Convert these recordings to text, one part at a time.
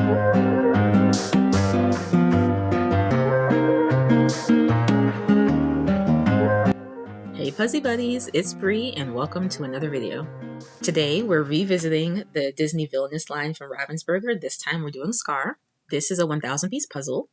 Hey Puzzle Buddies, it's Bree and welcome to another video. Today we're revisiting the Disney Villainous line from Ravensburger. This time we're doing Scar. This is a 1,000 piece puzzle.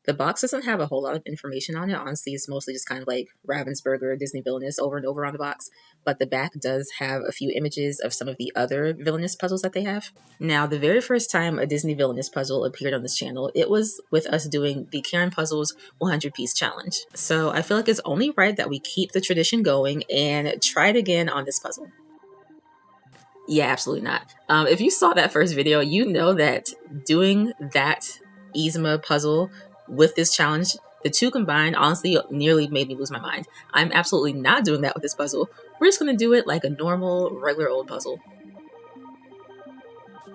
The box doesn't have a whole lot of information on it. Honestly, it's mostly just kind of like Ravensburger, Disney Villainous over and over on the box. But the back does have a few images of some of the other Villainous puzzles that they have. Now, the very first time a Disney Villainous puzzle appeared on this channel, it was with us doing the Karen Puzzles 100 piece challenge. So I feel like it's only right that we keep the tradition going and try it again on this puzzle. Yeah, absolutely not. If you saw that first video, you know that doing that Yzma puzzle with this challenge, the two combined, honestly, nearly made me lose my mind. I'm absolutely not doing that with this puzzle. We're just going to do it like a normal, regular old puzzle.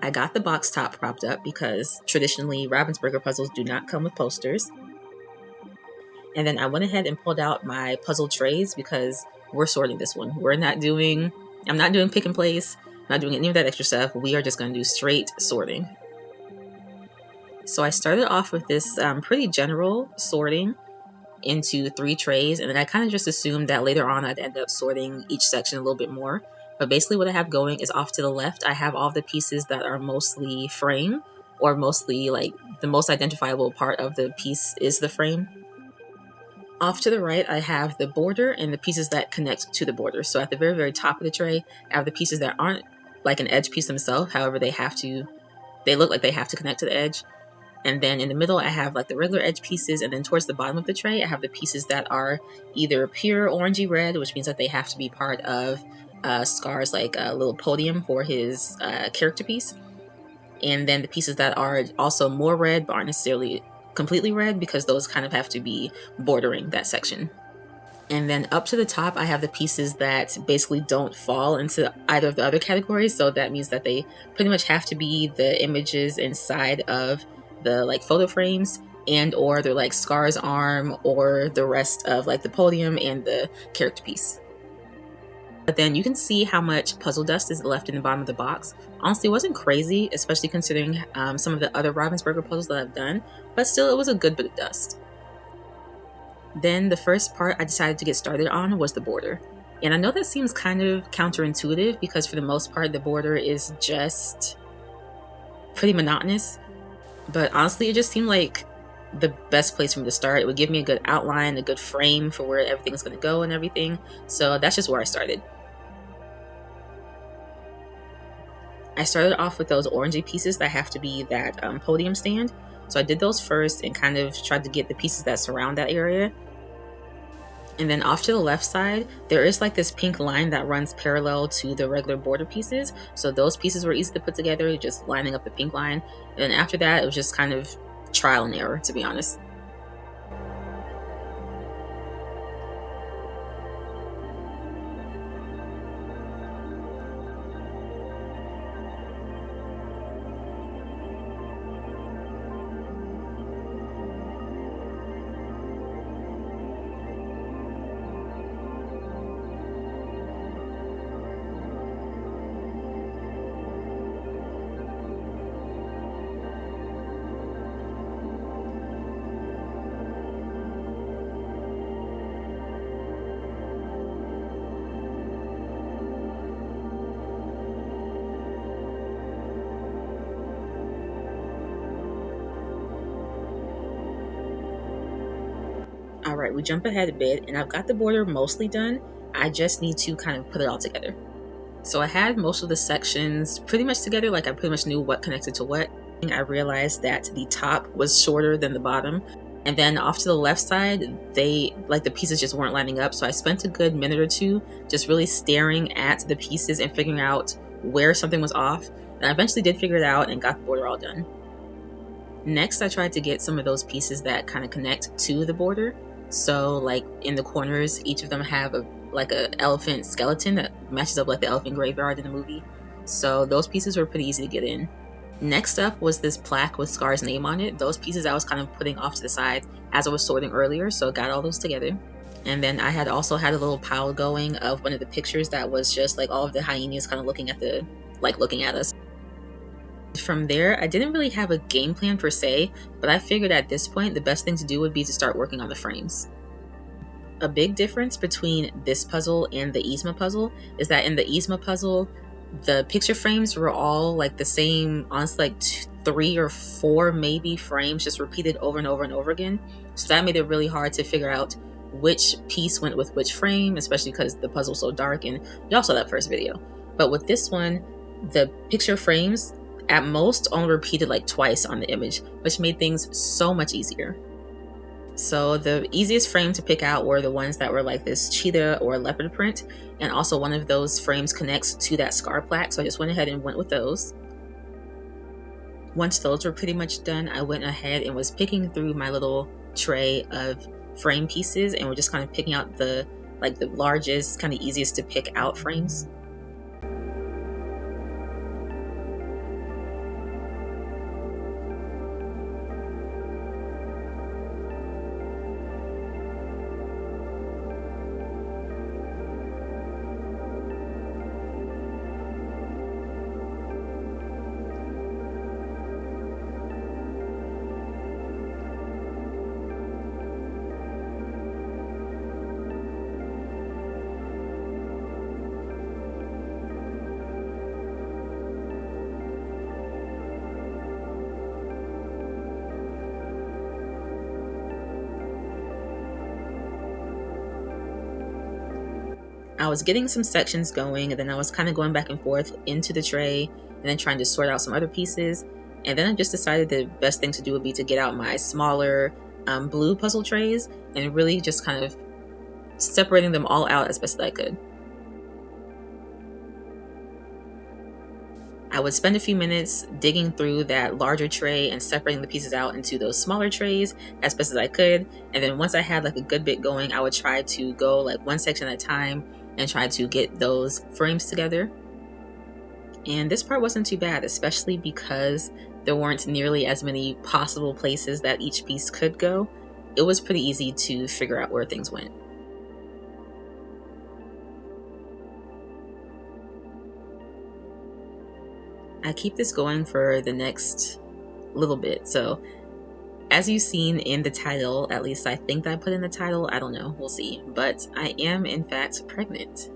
I got the box top propped up because traditionally Ravensburger puzzles do not come with posters. And then I went ahead and pulled out my puzzle trays because we're sorting this one. I'm not doing pick and place, I'm not doing any of that extra stuff. We are just going to do straight sorting. So I started off with this pretty general sorting into 3 trays, and then I kind of just assumed that later on I'd end up sorting each section a little bit more. But basically what I have going is off to the left, I have all the pieces that are mostly frame, or mostly like the most identifiable part of the piece is the frame. Off to the right, I have the border and the pieces that connect to the border. So at the very, very top of the tray, I have the pieces that aren't like an edge piece themselves. However, they look like they have to connect to the edge. And then in the middle, I have like the regular edge pieces. And then towards the bottom of the tray, I have the pieces that are either pure orangey red, which means that they have to be part of Scar's like a little podium for his character piece. And then the pieces that are also more red, but aren't necessarily completely red, because those kind of have to be bordering that section. And then up to the top, I have the pieces that basically don't fall into either of the other categories. So that means that they pretty much have to be the images inside of the like photo frames, and or they're like Scar's arm or the rest of like the podium and the character piece. But then you can see how much puzzle dust is left in the bottom of the box. Honestly, it wasn't crazy, especially considering some of the other Ravensburger puzzles that I've done, but still it was a good bit of dust. Then the first part I decided to get started on was the border. And I know that seems kind of counterintuitive because for the most part the border is just pretty monotonous. But honestly, it just seemed like the best place for me to start. It would give me a good outline, a good frame for where everything's going to go and everything. So that's just where I started. I started off with those orangey pieces that have to be that podium stand. So I did those first and kind of tried to get the pieces that surround that area. And then off to the left side, there is like this pink line that runs parallel to the regular border pieces. So those pieces were easy to put together, just lining up the pink line. And then after that, it was just kind of trial and error, to be honest. Alright, we jump ahead a bit, and I've got the border mostly done. I just need to kind of put it all together. So I had most of the sections pretty much together, like I pretty much knew what connected to what. I realized that the top was shorter than the bottom. And then off to the left side, the pieces just weren't lining up. So I spent a good minute or two just really staring at the pieces and figuring out where something was off. And I eventually did figure it out and got the border all done. Next, I tried to get some of those pieces that kind of connect to the border. So like in the corners, each of them have a elephant skeleton that matches up like the elephant graveyard in the movie. So those pieces were pretty easy to get in. Next up was this plaque with Scar's name on it. Those pieces I was kind of putting off to the side as I was sorting earlier, so I got all those together. And then I had also had a little pile going of one of the pictures that was just like all of the hyenas kind of looking at us. From there, I didn't really have a game plan per se, but I figured at this point the best thing to do would be to start working on the frames. A big difference between this puzzle and the Yzma puzzle is that in the Yzma puzzle, the picture frames were all like the same, honestly, like 3 or 4 maybe frames, just repeated over and over and over again. So that made it really hard to figure out which piece went with which frame, especially because the puzzle's so dark, and y'all saw that first video. But with this one, the picture frames at most only repeated like twice on the image, which made things so much easier. So the easiest frame to pick out were the ones that were like this cheetah or leopard print, and also one of those frames connects to that scar plaque, so I just went ahead and went with those. Once those were pretty much done, I went ahead and was picking through my little tray of frame pieces, and we're just kind of picking out the largest, kind of easiest to pick out frames. I was getting some sections going, and then I was kind of going back and forth into the tray and then trying to sort out some other pieces. And then I just decided the best thing to do would be to get out my smaller blue puzzle trays and really just kind of separating them all out as best as I could. I would spend a few minutes digging through that larger tray and separating the pieces out into those smaller trays as best as I could. And then once I had like a good bit going, I would try to go like one section at a time and try to get those frames together. And this part wasn't too bad, especially because there weren't nearly as many possible places that each piece could go. It was pretty easy to figure out where things went. I keep this going for the next little bit. So as you've seen in the title, at least I think that I put in the title, I don't know, we'll see. But I am in fact pregnant.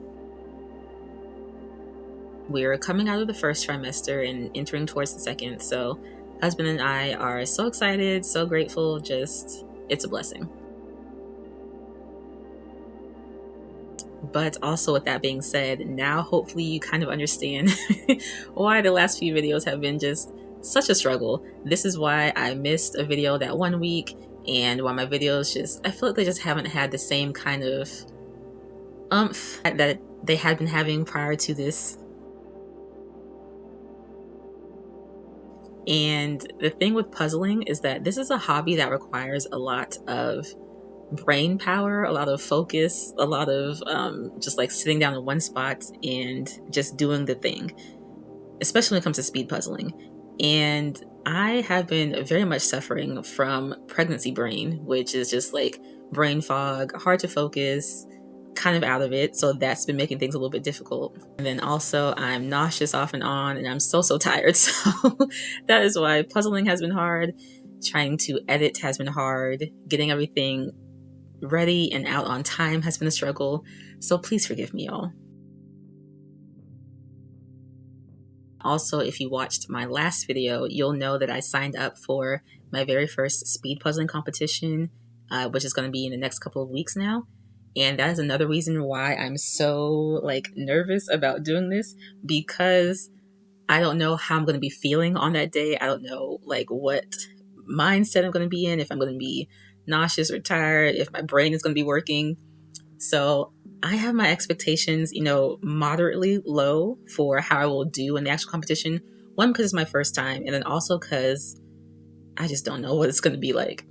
We're coming out of the first trimester and entering towards the second. So husband and I are so excited, so grateful, just, it's a blessing. But also with that being said, now hopefully you kind of understand why the last few videos have been just such a struggle. This is why I missed a video that one week, and why my videos just, I feel like they just haven't had the same kind of oomph that they had been having prior to this. And the thing with puzzling is that this is a hobby that requires a lot of brain power, a lot of focus, a lot of just like sitting down in one spot and just doing the thing, especially when it comes to speed puzzling. And I have been very much suffering from pregnancy brain, which is just like brain fog, hard to focus, kind of out of it. So that's been making things a little bit difficult. And then also I'm nauseous off and on, and I'm so tired. So that is why puzzling has been hard. Trying to edit has been hard. Getting everything ready and out on time has been a struggle. So please forgive me, y'all. Also, if you watched my last video, you'll know that I signed up for my very first speed puzzling competition, which is going to be in the next couple of weeks now. And that is another reason why I'm so like nervous about doing this, because I don't know how I'm going to be feeling on that day. I don't know like what mindset I'm going to be in, if I'm going to be nauseous or tired, if my brain is going to be working. So I have my expectations, moderately low for how I will do in the actual competition. One, because it's my first time, and then also because I just don't know what it's going to be like.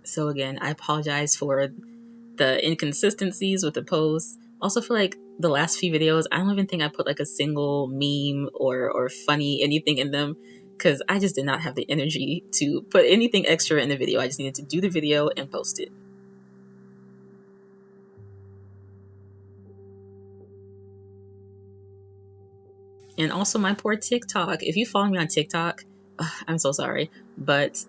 So again, I apologize for the inconsistencies with the posts. Also feel like the last few videos, I don't even think I put like a single meme or funny anything in them, because I just did not have the energy to put anything extra in the video. I just needed to do the video and post it. And also my poor TikTok. If you follow me on TikTok, I'm so sorry, but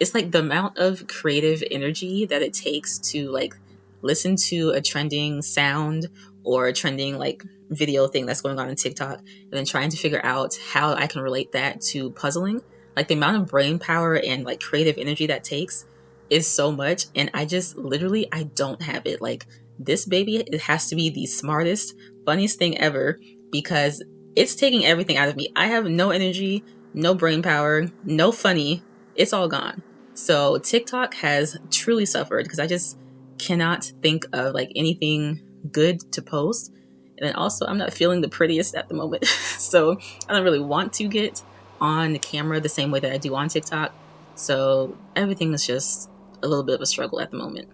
it's like the amount of creative energy that it takes to like listen to a trending sound or a trending like video thing that's going on TikTok, and then trying to figure out how I can relate that to puzzling. Like the amount of brain power and like creative energy that takes is so much, and I just literally I don't have it. Like this baby, it has to be the smartest, funniest thing ever because it's taking everything out of me. I have no energy, no brain power, no funny. It's all gone. So TikTok has truly suffered because I just cannot think of like anything good to post. And then also I'm not feeling the prettiest at the moment. So I don't really want to get on the camera the same way that I do on TikTok. So everything is just a little bit of a struggle at the moment.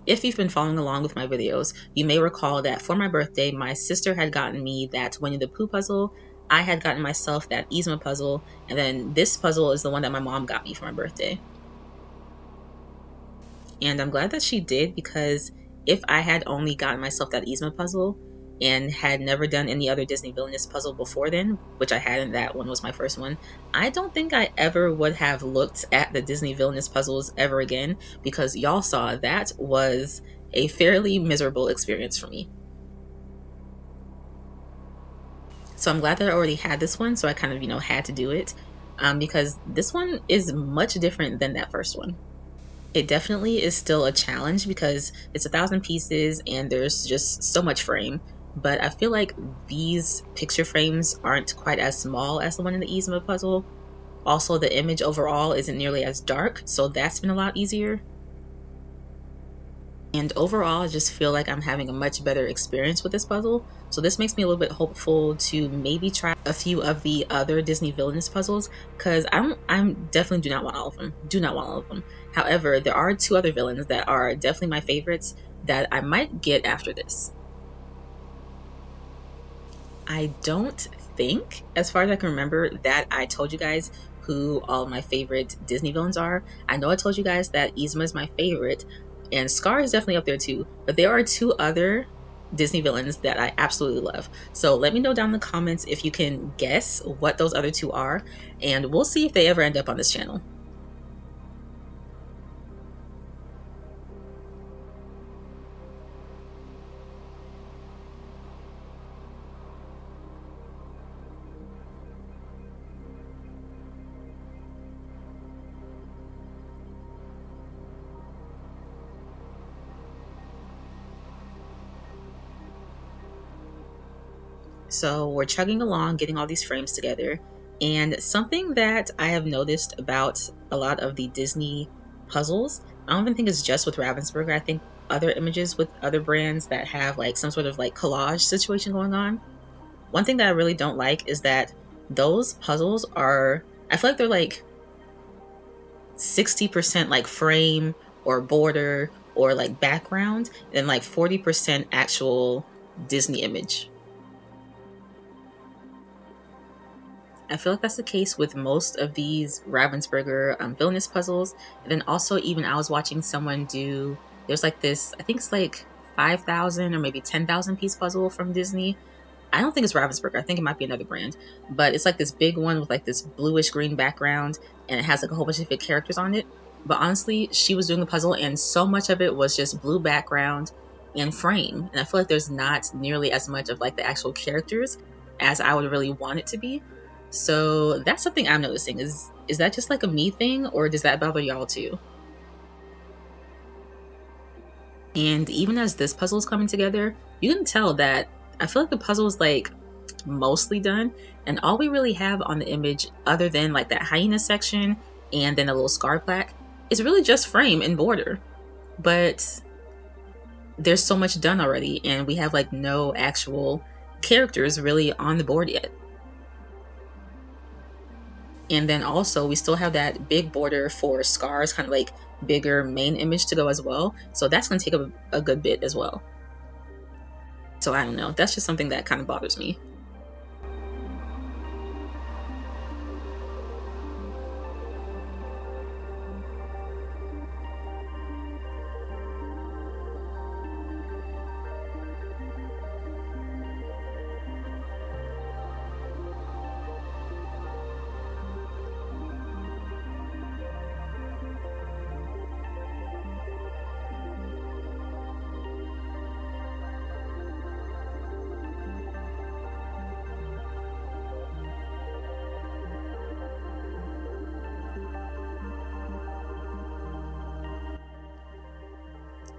If you've been following along with my videos, you may recall that for my birthday, my sister had gotten me that Winnie the Pooh puzzle. I had gotten myself that Yzma puzzle, and then this puzzle is the one that my mom got me for my birthday. And I'm glad that she did, because if I had only gotten myself that Yzma puzzle and had never done any other Disney Villainous puzzle before then, which I hadn't, that one was my first one, I don't think I ever would have looked at the Disney Villainous puzzles ever again, because y'all saw that was a fairly miserable experience for me. So I'm glad that I already had this one, so I kind of, had to do it, because this one is much different than that first one. It definitely is still a challenge because it's 1,000 pieces and there's just so much frame. But I feel like these picture frames aren't quite as small as the one in the Yzma puzzle. Also, the image overall isn't nearly as dark, so that's been a lot easier. And overall, I just feel like I'm having a much better experience with this puzzle. So this makes me a little bit hopeful to maybe try a few of the other Disney Villainous puzzles, because I definitely do not want all of them. Do not want all of them. However, there are 2 other villains that are definitely my favorites that I might get after this. I don't think, as far as I can remember, that I told you guys who all my favorite Disney villains are. I know I told you guys that Yzma is my favorite, and Scar is definitely up there too, but there are 2 other Disney villains that I absolutely love. So let me know down in the comments if you can guess what those other 2 are, and we'll see if they ever end up on this channel. So we're chugging along, getting all these frames together. And something that I have noticed about a lot of the Disney puzzles, I don't even think it's just with Ravensburger. I think other images with other brands that have like some sort of like collage situation going on. One thing that I really don't like is that those puzzles are, I feel like they're like 60% like frame or border or like background, and like 40% actual Disney image. I feel like that's the case with most of these Ravensburger Villainous puzzles. And then also, even I was watching someone do, there's like this, I think it's like 5,000 or maybe 10,000 piece puzzle from Disney. I don't think it's Ravensburger. I think it might be another brand. But it's like this big one with like this bluish green background, and it has like a whole bunch of different characters on it. But honestly, she was doing the puzzle and so much of it was just blue background and frame. And I feel like there's not nearly as much of like the actual characters as I would really want it to be. So that's something I'm noticing. Is that just like a me thing, or does that bother y'all too? And even as this puzzle is coming together, you can tell that I feel like the puzzle is like mostly done, and all we really have on the image, other than like that hyena section and then a little scar plaque, is really just frame and border. But there's so much done already, and we have like no actual characters really on the board yet. And then also we still have that big border for Scar's kind of like bigger main image to go as well. So that's going to take up a good bit as well. So I don't know. That's just something that kind of bothers me.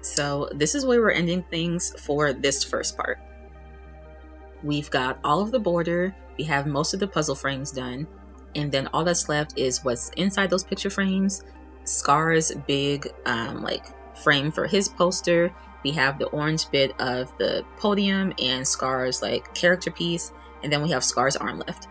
So this is where we're ending things for this first part. We've got all of the border, we have most of the puzzle frames done, and then all that's left is what's inside those picture frames. Scar's big frame for his poster. We have the orange bit of the podium and Scar's character piece, and then we have Scar's arm left.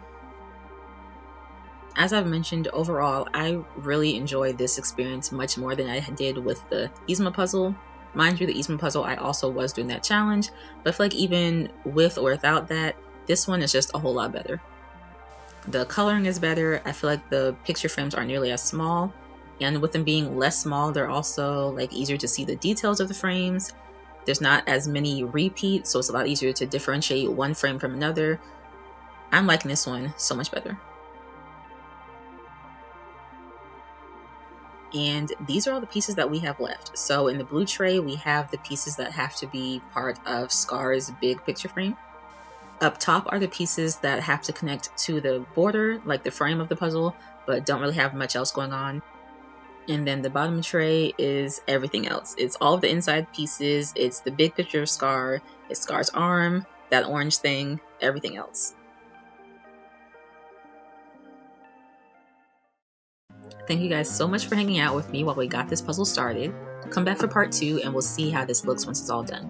As I've mentioned, overall, I really enjoyed this experience much more than I did with the Yzma puzzle. Mind you, the Yzma puzzle, I also was doing that challenge, but I feel like even with or without that, this one is just a whole lot better. The coloring is better. I feel like the picture frames aren't nearly as small, and with them being less small, they're also easier to see the details of the frames. There's not as many repeats, so it's a lot easier to differentiate one frame from another. I'm liking this one so much better. And these are all the pieces that we have left. So in the blue tray, we have the pieces that have to be part of Scar's big picture frame. Up top are the pieces that have to connect to the border, like the frame of the puzzle, but don't really have much else going on. And then the bottom tray is everything else. It's all of the inside pieces, it's the big picture of Scar, it's Scar's arm, that orange thing, everything else. Thank you guys so much for hanging out with me while we got this puzzle started. Come back for part 2 and we'll see how this looks once it's all done.